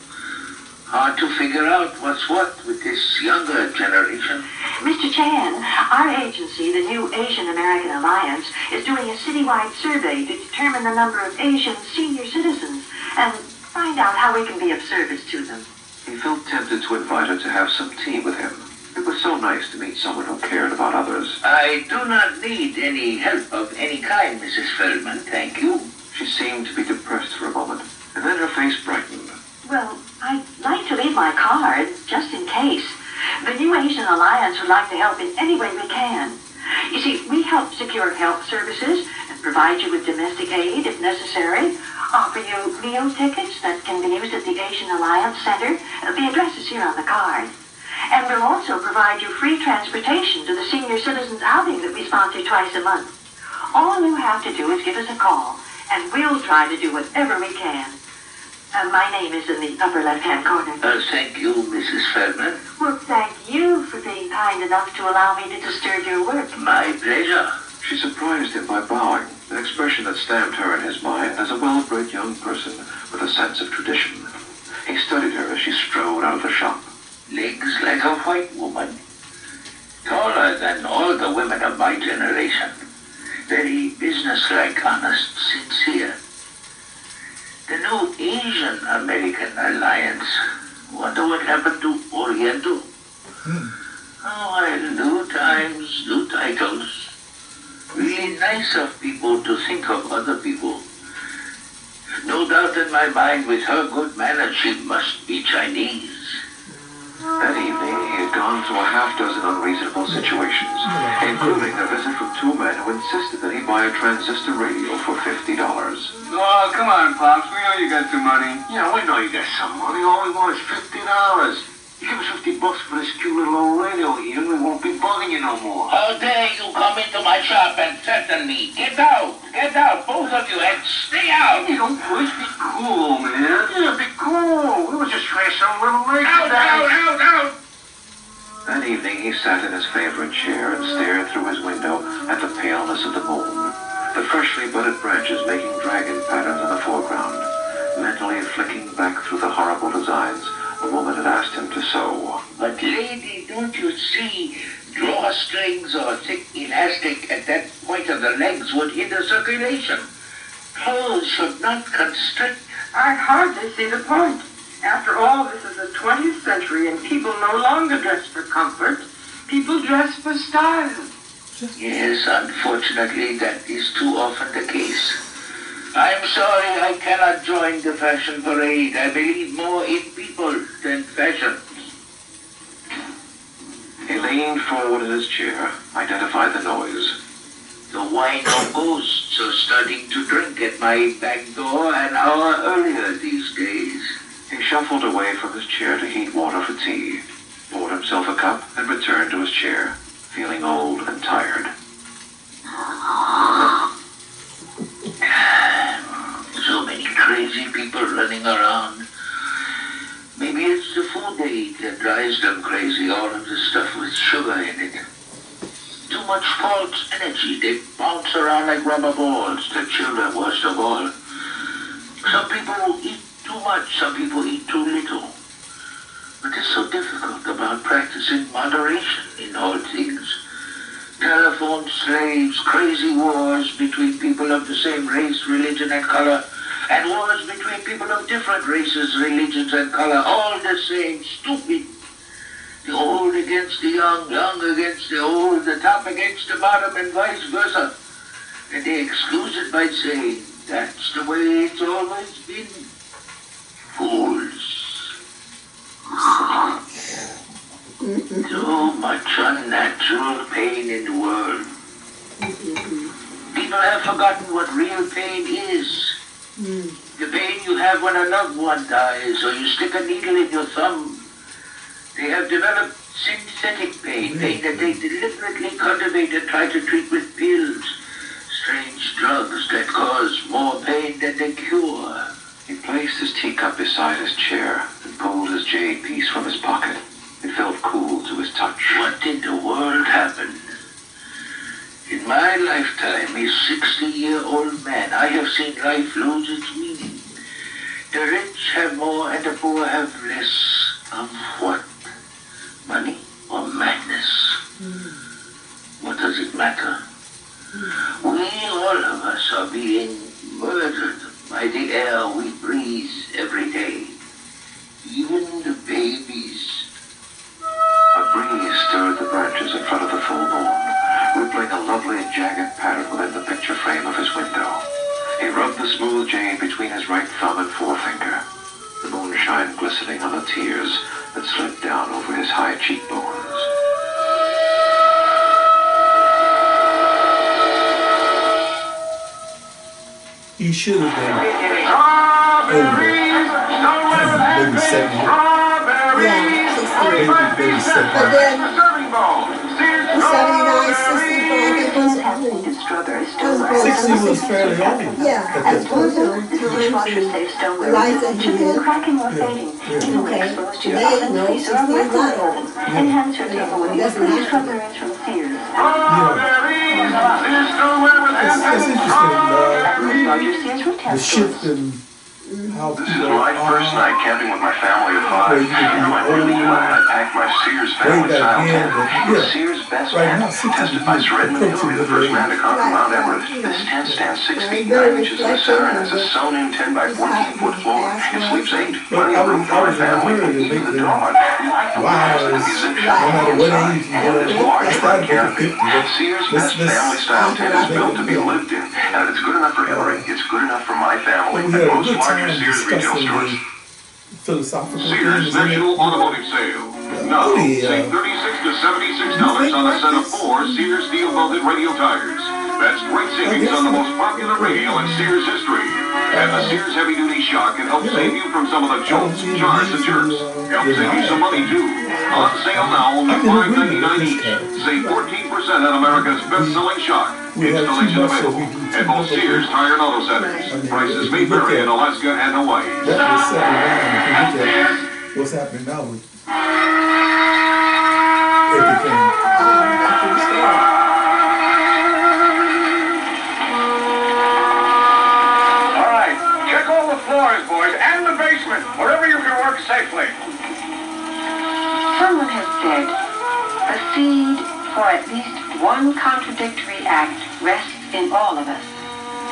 Hard to figure out what's what with this younger generation. Mr. Chan, our agency, the New Asian American Alliance, is doing a citywide survey to determine the number of Asian senior citizens and find out how we can be of service to them. He felt tempted to invite her to have some tea with him. It was so nice to meet someone who cared about others. I do not need any help of any kind, Mrs. Feldman, thank you. She seemed to be depressed for a moment, and then her face brightened. Well, I'd like to leave my card, just in case. The New Asian Alliance would like to help in any way we can. You see, we help secure health services and provide you with domestic aid if necessary, offer you meal tickets that can be used at the Asian Alliance Center. The address is here on the card. And we'll also provide you free transportation to the senior citizens outing that we sponsor twice a month. All you have to do is give us a call, and we'll try to do whatever we can. My name is in the upper left-hand corner. Thank you, Mrs. Feldman. Well, thank you for being kind enough to allow me to disturb your work. My pleasure. She surprised him by bowing, an expression that stamped her in his mind as a well-bred young person with a sense of tradition. He studied her as she strode out of the shop. Legs like a white woman. Taller than all the women of my generation. Very businesslike, honest, sincere. The New Asian American Alliance. Wonder what happened to Oriental? Oh, well, new times, new titles. Really nice of people to think of other people. No doubt in my mind, with her good manners, she must be Chinese. That evening, he had gone through a half-dozen unreasonable situations, including a visit from two men who insisted that he buy a transistor radio for $50. Oh, come on, Pops. We know you got some money. Yeah, we know you got some money. All we want is $50. You give us $50 for this cute little old radio, Ian, we won't be bugging you no more. How dare you come into my shop and threaten me? Get out, both of you, and stay out. Hey, don't push. Be cool, man. Yeah, be cool. We were just trying something a little later. Out. That evening, he sat in his favorite chair and stared through his window at the paleness of the moon, the freshly budded branches making dragon patterns in the foreground, mentally flicking back through the horrible designs the woman had asked him to sew. But lady, don't you see, drawstrings or thick elastic at that point of the legs would hinder circulation. Clothes should not constrict. I hardly see the point. After all, this is the 20th century and people no longer dress for comfort. People dress for style. Yes, unfortunately, that is too often the case. I'm sorry I cannot join the fashion parade. I believe more in people than fashion. He leaned forward in his chair, identified the noise. The wino ghosts are starting to drink at my back door an hour earlier these days. He shuffled away from his chair to heat water for tea, poured himself a cup, and returned to his chair, feeling old and tired. So many crazy people running around. Maybe it's the food they eat that drives them crazy, all of the stuff with sugar in it. Too much false energy. They bounce around like rubber balls, the children worst of all. Some people eat too much, some people eat too little. But it's so difficult about practicing moderation in all things. Telephone slaves, crazy wars between people of the same race, religion, and color, and wars between people of different races, religions, and color, all the same, stupid. The old against the young, young against the old, the top against the bottom, and vice versa. And they excuse it by saying, that's the way it's always been. Fools. So much unnatural pain in the world. People have forgotten what real pain is. The pain you have when a loved one dies, or you stick a needle in your thumb. They have developed synthetic pain, pain that they deliberately cultivate and try to treat with pills. Strange drugs that cause more pain than they cure. He placed his teacup beside his chair and pulled his jade piece from his pocket. It felt cool to his touch. What in the world happened? In my lifetime, a 60-year-old man, I have seen life lose its meaning. The rich have more and the poor have less. Of what? Money or madness? What does it matter? We, all of us, are being murdered by the air we breathe every day. Even the babies. A breeze stirred the branches in front of the full moon, rippling a lovely jagged pattern within the picture frame of his window. He rubbed the smooth jade between his right thumb and forefinger, the moonshine glistening on the tears that slid down over his high cheekbones. He should have been over maybe 70. Yeah, 60. Maybe 70. But then, 79, 60, but I think it was 60 was fairly old. yeah, at that point. the life that he lived. Okay, today, no, 60 is not old. Enhance your table with Doesn't have to be. strawberries from Sears. It's interesting, Roger Sears the retail shift in how This is people my first night camping with my family of five. Well, you can be I really old. glad I packed my Sears way family back style then, tent. but yeah, Sears best right tent, now, 60 tested by Sir Edmund Hillary, the first man to conquer Mount Everest. This tent stands 6 feet 9 inches in the center and has a sewn-in 10 by 14 foot floor. It sleeps 8. Plenty of room for my family. Even the dog. wow, no matter what age you are, I started with 50. Sears best family style tent is built to be lived in, and if it's good enough for Hillary, it's good enough for my family. We had a Most good larger time Sears retail discussing stores. the philosophical Sears things in it. National Automotive Sale. Now, Odie, save $36 to $76 on a set of 4 Sears steel bolted radial tires. That's great savings on the most popular radial in Sears history. And the Sears heavy duty shock can help save you from some of the jolts, jars, and jerks. Help save you some money too. On sale now, only $5.99 each. Save 14% on America's best-selling shock. Installation available at both Sears Tire and Auto Centers. Prices may vary in Alaska and Hawaii. That was settled down. If you look at what's happening now with everything. All right, check all the floors, boys, and the basement, wherever you can work safely. Someone has said, the seed for at least one contradictory act rests in all of us.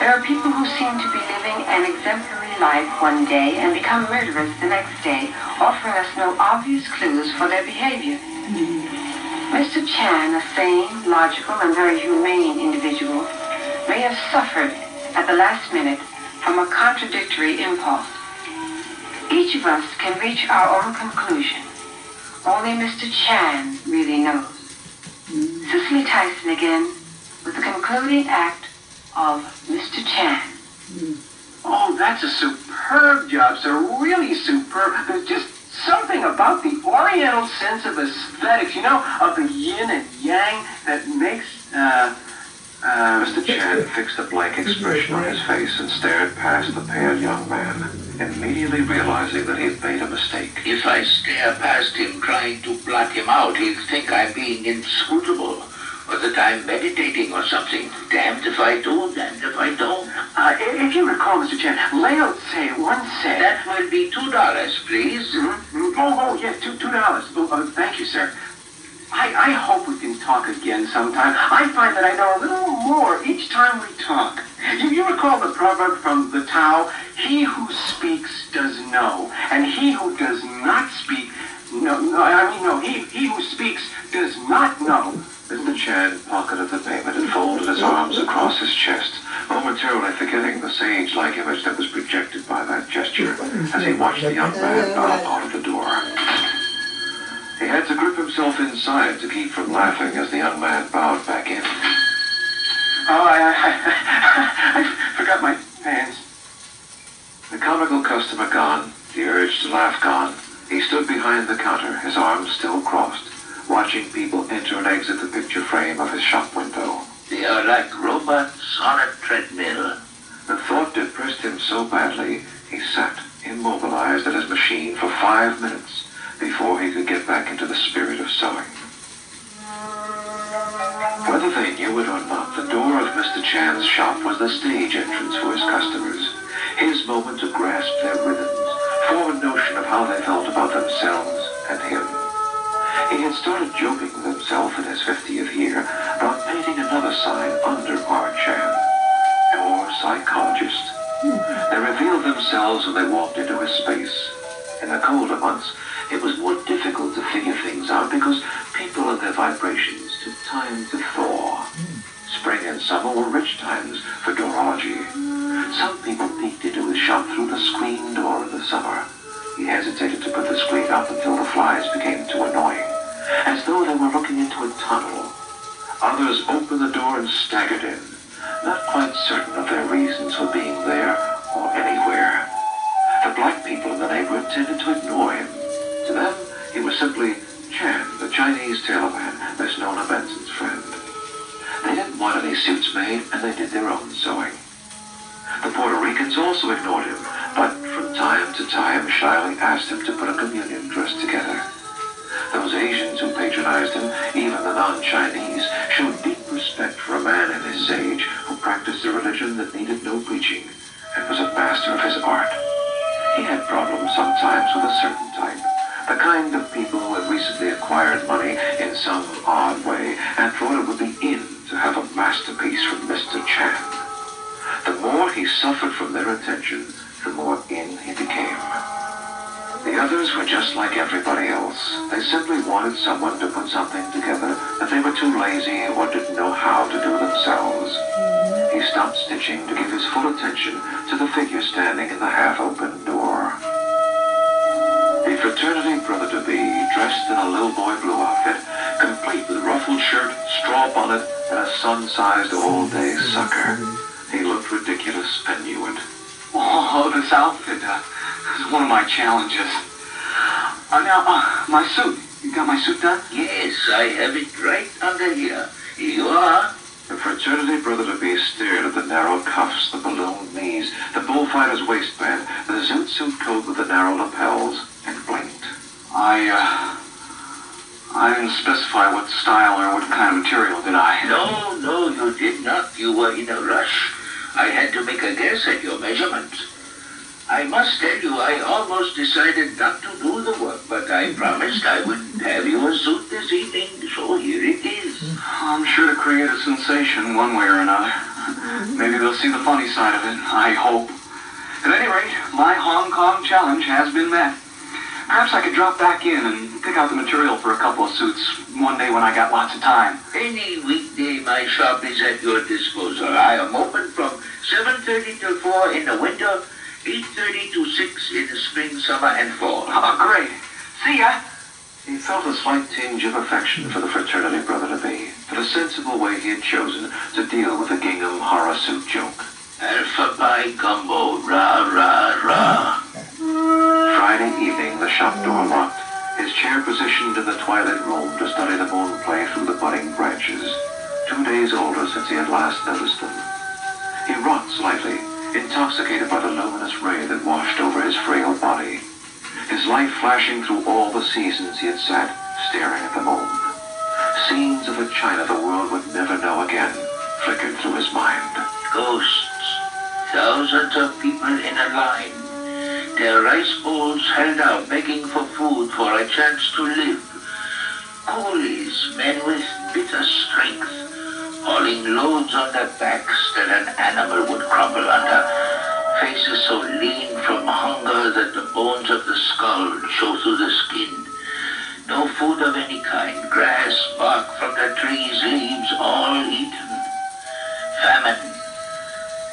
There are people who seem to be living an exemplary life one day and become murderers the next day, offering us no obvious clues for their behavior. Mr. Chan, a sane, logical, and very humane individual, may have suffered at the last minute from a contradictory impulse. Each of us can reach our own conclusion. Only Mr. Chan really knows. Cicely Tyson again, with the concluding act of Mr. Chan. Oh, that's a superb job, sir. Really superb. There's just something about the Oriental sense of aesthetics, you know, of the yin and yang that makes, Mr. Chan fixed a blank expression on his face and stared past the pale young man, immediately realizing that he had made a mistake. If I stare past him trying to blot him out, he'll think I'm being inscrutable, or that I'm meditating or something. Damned if I do, damned if I don't. if you recall, Mr. Chan, Lao Tse once said... That will be $2, please. Oh, yes, $2. Thank you, sir. I hope we can talk again sometime. I find that I know a little more each time we talk. You recall the proverb from the Tao, he who speaks does know, and he who does not speak, he who speaks does not know. Mr. Chan pocketed the payment and folded his arms across his chest, momentarily forgetting the sage-like image that was projected by that gesture as he watched the young man bow out of the door. He had to grip himself inside to keep from laughing as the young man bowed back in. Oh, I forgot my pants. The comical customer gone, the urge to laugh gone, he stood behind the counter, his arms still crossed, watching people enter and exit the picture frame of his shop window. They are like robots on a treadmill. The thought depressed him so badly, he sat, immobilized at his machine for 5 minutes before he could get back into the spirit of sewing. Whether they knew it or not, the door of Mr. Chan's shop was the stage entrance for his customers, his moment to grasp their rhythms, form a notion of how they felt about themselves and him. He had started joking with himself in his 50th year about painting another sign under R. Chan, your psychologist. They revealed themselves when they walked into his space. In the colder months, it was more difficult to figure things out because people and their vibrations took time to thaw. Spring and summer were rich times for doorology. Some people peeked into his shop through the screen door in the summer. He hesitated to put the screen up until the flies became too annoying, as though they were looking into a tunnel. Others opened the door and staggered in, not quite certain of their reasons for being there or anywhere. The black people in the neighborhood tended to ignore him. To them, he was simply Chan, the Chinese tailor man, Miss Nona Benson's friend. They didn't want any suits made, and they did their own sewing. The Puerto Ricans also ignored him, but from time to time shyly asked him to put a communion dress together. Those Asians who patronized him, even the non-Chinese, showed deep respect for a man in his age who practiced a religion that needed no preaching and was a master of his art. He had problems sometimes with a certain type, the kind of people who had recently acquired money in some odd way and thought it would be in to have a masterpiece from Mr. Chan. The more he suffered from their attention, the more in he became. The others were just like everybody else. They simply wanted someone to put something together that they were too lazy or didn't know how to do themselves. He stopped stitching to give his full attention to the figure standing in the half-open door. The fraternity brother-to-be, dressed dressed in a little boy blue outfit, complete with ruffled shirt, straw bonnet, and a sun-sized all-day sucker. He looked ridiculous and knew it. Oh, this outfit is one of my challenges. Now, my suit. You got my suit done? Yes, I have it right under here. Here you are. The fraternity brother-to-be stared at the narrow cuffs, the ballooned knees, the bullfighter's waistband, the zoot suit coat with the narrow lapels, and blinked. I didn't specify what style or what kind of material, did I? No, you did not. You were in a rush. I had to make a guess at your measurements. I must tell you, I almost decided not to do the work, but I promised I would have you a suit this evening, so here it is. I'm sure to create a sensation one way or another. Maybe they'll see the funny side of it, I hope. At any rate, my Hong Kong challenge has been met. Perhaps I could drop back in and pick out the material for a couple of suits one day when I got lots of time. Any weekday, my shop is at your disposal. I am open from 7:30 till 4 in the winter, 8:30 to 6 in the spring, summer, and fall. Oh, great. See ya. He felt a slight tinge of affection for the fraternity brother-to-be, for the sensible way he had chosen to deal with the gingham horror suit joke. Alpha Pi Gumbo, rah, rah, rah. Friday evening, the shop door locked, his chair positioned in the twilight room to study the moon play through the budding branches, 2 days older since he had last noticed them. He rocked slightly, intoxicated by the luminous ray that washed over his frail body, his life flashing through all the seasons he had sat staring at the moon. Scenes of a China the world would never know again flickered through his mind. Ghosts. Thousands of people in a line. Their rice bowls held out, begging for food, for a chance to live. Coolies, men with bitter strength, hauling loads on their backs that an animal would crumble under. Faces so lean from hunger that the bones of the skull show through the skin. No food of any kind, grass, bark from the trees, leaves, all eaten. Famine.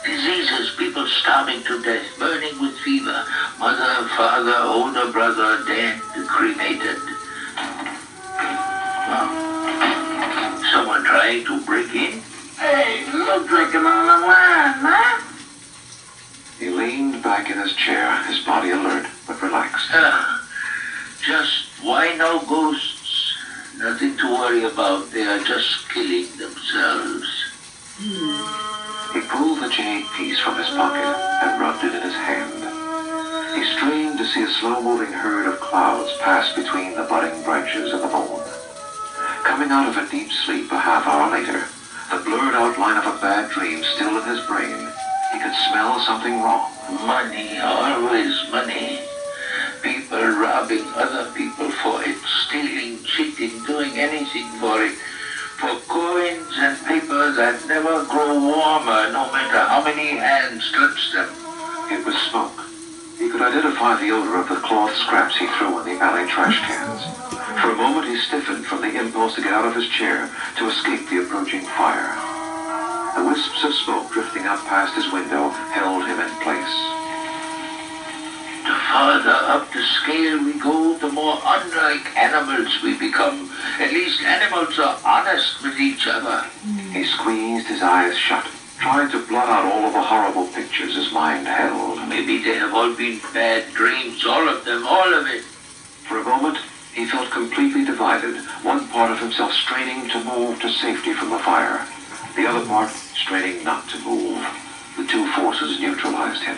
Diseases, people starving to death, burning with fever. Mother, father, older brother, dead, cremated. Someone trying to break in? Hey, no drinking on the line, man. He leaned back in his chair, his body alert but relaxed. Just why no ghosts? Nothing to worry about. They are just killing themselves. He pulled the jade piece from his pocket and rubbed it in his hand. He strained to see a slow-moving herd of clouds pass between the budding branches of the moon. Coming out of a deep sleep a half hour later, the blurred outline of a bad dream still in his brain, he could smell something wrong. Money, always money. People robbing other people for it, stealing, cheating, doing anything for it. For coins and paper that never grow warmer, no matter how many hands touch them. It was smoke. He could identify the odor of the cloth scraps he threw in the alley trash cans. For a moment he stiffened from the impulse to get out of his chair to escape the approaching fire. The wisps of smoke drifting up past his window held him in place. The farther up the scale we go, the more unlike animals we become. At least animals are honest with each other. He squeezed his eyes shut, trying to blot out all of the horrible pictures his mind held. Maybe they have all been bad dreams, all of them, all of it. For a moment, he felt completely divided, one part of himself straining to move to safety from the fire, the other part straining not to move. The two forces neutralized him.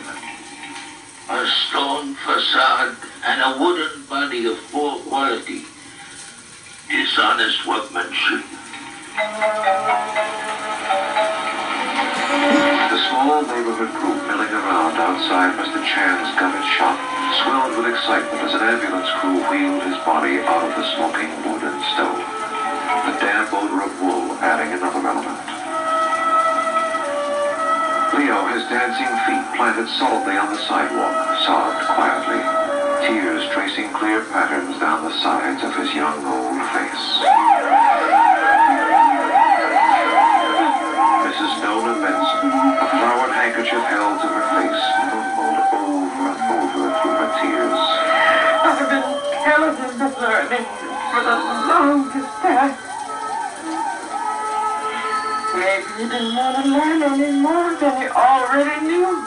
A stone facade and a wooden body of poor quality. Dishonest workmanship. The small neighborhood group milling around outside Mr. Chan's gutted shop swelled with excitement as an ambulance crew wheeled his body out of the smoking wooden stove, the damp odor of wool adding another element. Leo, his dancing feet planted solidly on the sidewalk, sobbed quietly, tears tracing clear patterns down the sides of his young old face. Mrs. Nona Benson, a flowered handkerchief held to her face, mumbled over and over through her tears. I've been telling him to learn for the longest time. Maybe he didn't want to learn any more than he already knew.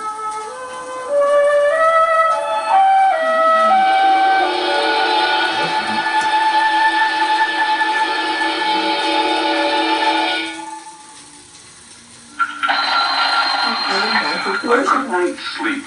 A good night's sleep.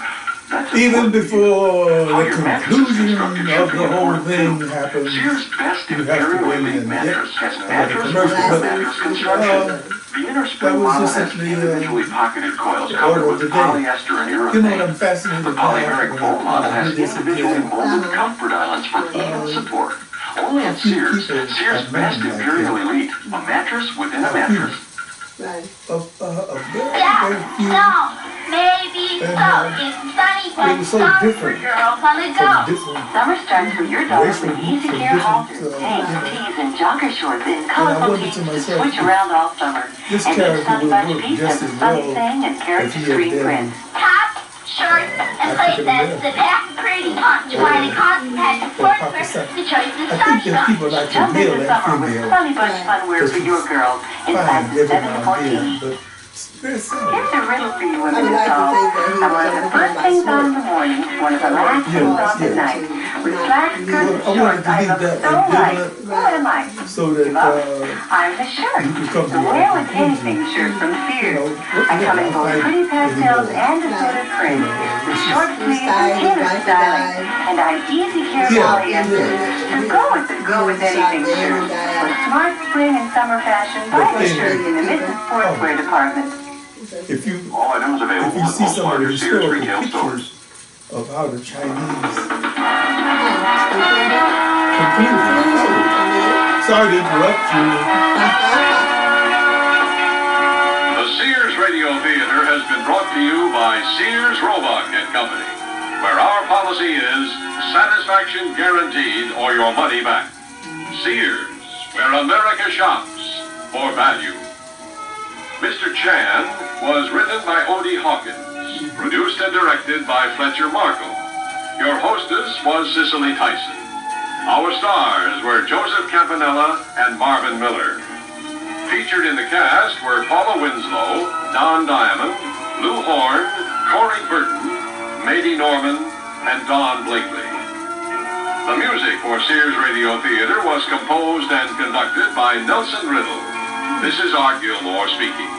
Even before the conclusion of the whole thing happens, Sears' best you have to go in and mattress has get mattress the commercial. mattress construction. The inner That spring was model just has simply individually pocketed coils the covered order of with the day. polyester and You know what urethane. I'm fascinated The by? polymeric foam model has This individually again. molded comfort islands for even support. Only at Sears, Sears' best Imperial Elite, a mattress within a mattress. Right. Very, Yeah, very few. so, maybe And, so. It's sunny it but was so soft for different girls on the from go. different Summer starts for your dog racial with groups easy and care different, halters, tanks, tees, and jogger shorts in I colorful wondered to tees to myself, switch around all summer. this And each character Sunny would Bunch work piece just has a as sunny well thing and if character he screen had prints. been Top, shorts, and playsets that act pretty hot. Trying to contact sportswear. The choice is I think there's sunshine. people like to Jump male into and summer with female Sunny Bunch funwear for your girls in fine sizes every 7 to now and 14. then, but it's very simple. Here's a riddle for you I women would to like to solve. think that he And one was of the overcome first by things on sport. in the morning, one of the last things Yes, off at yes. night. With slacks, skirts, I and wanted shorts, to I leave look that so right. ambivalent What am I? so that Love? I'm the shirt. you can come to The your Wear With conclusion. Anything shirt from Sears. What I come in both pretty pastels and assorted prints. With short sleeves and tailored styling. And I'm easy care polyester. So go with anything shirt. For smart spring and summer fashion, buy the shirt in the Mrs. Sportswear department. If you All items available if you at see most some of the larger Sears historical retail stores. pictures of how the Chinese concluded. Sorry to interrupt you. The Sears Radio Theater has been brought to you by Sears Roebuck and Company, where our policy is satisfaction guaranteed or your money back. Sears, where America shops for value. Mr. Chan was written by Odie Hawkins, produced and directed by Fletcher Markle. Your hostess was Cicely Tyson. Our stars were Joseph Campanella and Marvin Miller. Featured in the cast were Paula Winslow, Don Diamond, Lou Horn, Corey Burton, Mady Norman, and Don Blakely. The music for Sears Radio Theater was composed and conducted by Nelson Riddle. This is Art Gilmore speaking.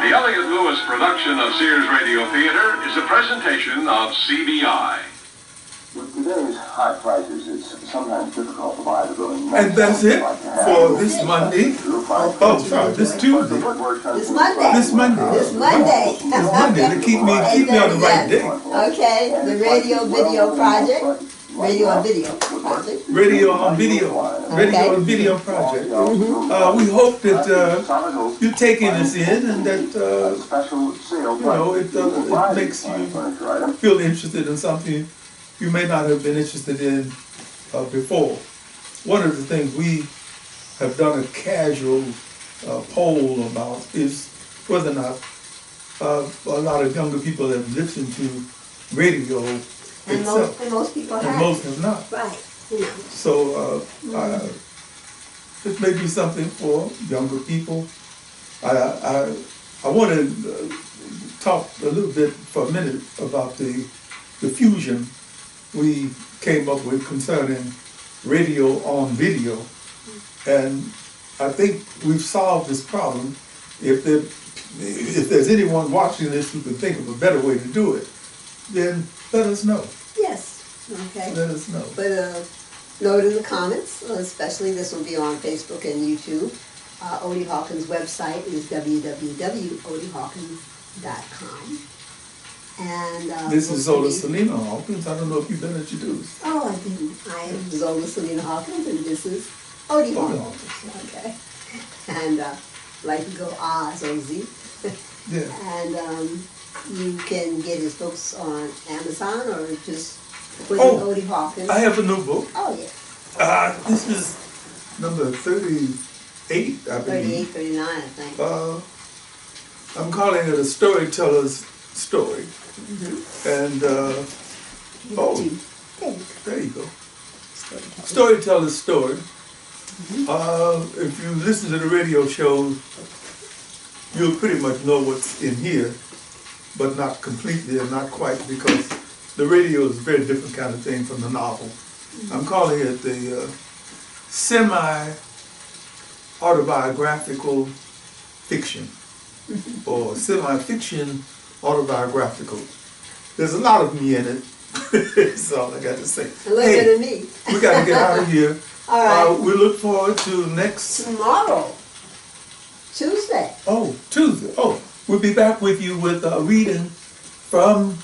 The Elliott Lewis production of Sears Radio Theater is a presentation of CBI. With today's high prices, it's sometimes difficult to buy the building. And that's it for this Monday. Oh, sorry, this Tuesday. This Monday. This Monday. This Monday. This Monday to keep me on the right day. Okay, the Radio Video Project. Radio and Video Project. Radio on Video. Radio and Video Project. We hope that you're taking this in and that it makes you feel interested in something you may not have been interested in before. One of the things we have done a casual poll about is whether or not a lot of younger people have listened to radio itself. And most people And have. most have not. Right. You know. So it may be something for younger people. I want to talk a little bit for a minute about the fusion we came up with concerning radio on video. And I think we've solved this problem. If there's anyone watching this who can think of a better way to do it, then let us know. Yes. Okay. Let us know. But note in the comments, especially this will be on Facebook and YouTube. Odie Hawkins' website is www.odiehawkins.com. And This is Zola Salena-Hawkins. I don't know if you've been introduced. Oh, I didn't. I am Zola Salena-Hawkins, and this is Odie Hawkins. Okay. And like to go Z. Yeah. And you can get his books on Amazon or just put in Odie Hawkins. I have a new book. Oh, yeah. This is number 38, I believe. 38, 39, I think. I'm calling it a storyteller's story. And, there you go. Storyteller's story. If you listen to the radio show, you'll pretty much know what's in here, but not completely and not quite, because the radio is a very different kind of thing from the novel. I'm calling it the semi-autobiographical fiction, or semi-fiction autobiographical. There's a lot of me in it. That's all I got to say. A little bit of me. We got to get out of here. All right. We look forward to next... Tomorrow. Tuesday. Oh, Tuesday. Oh, we'll be back with you with a reading from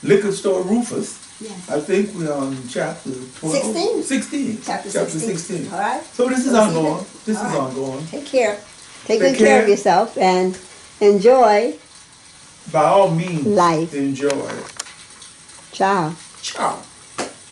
Liquor Store Rufus. Yes. I think we're on chapter 12. 16. Chapter 16. All right. So this is ongoing. This is ongoing. Take care. Take good care of yourself and enjoy. By all means, life. enjoy. Ciao. Ciao.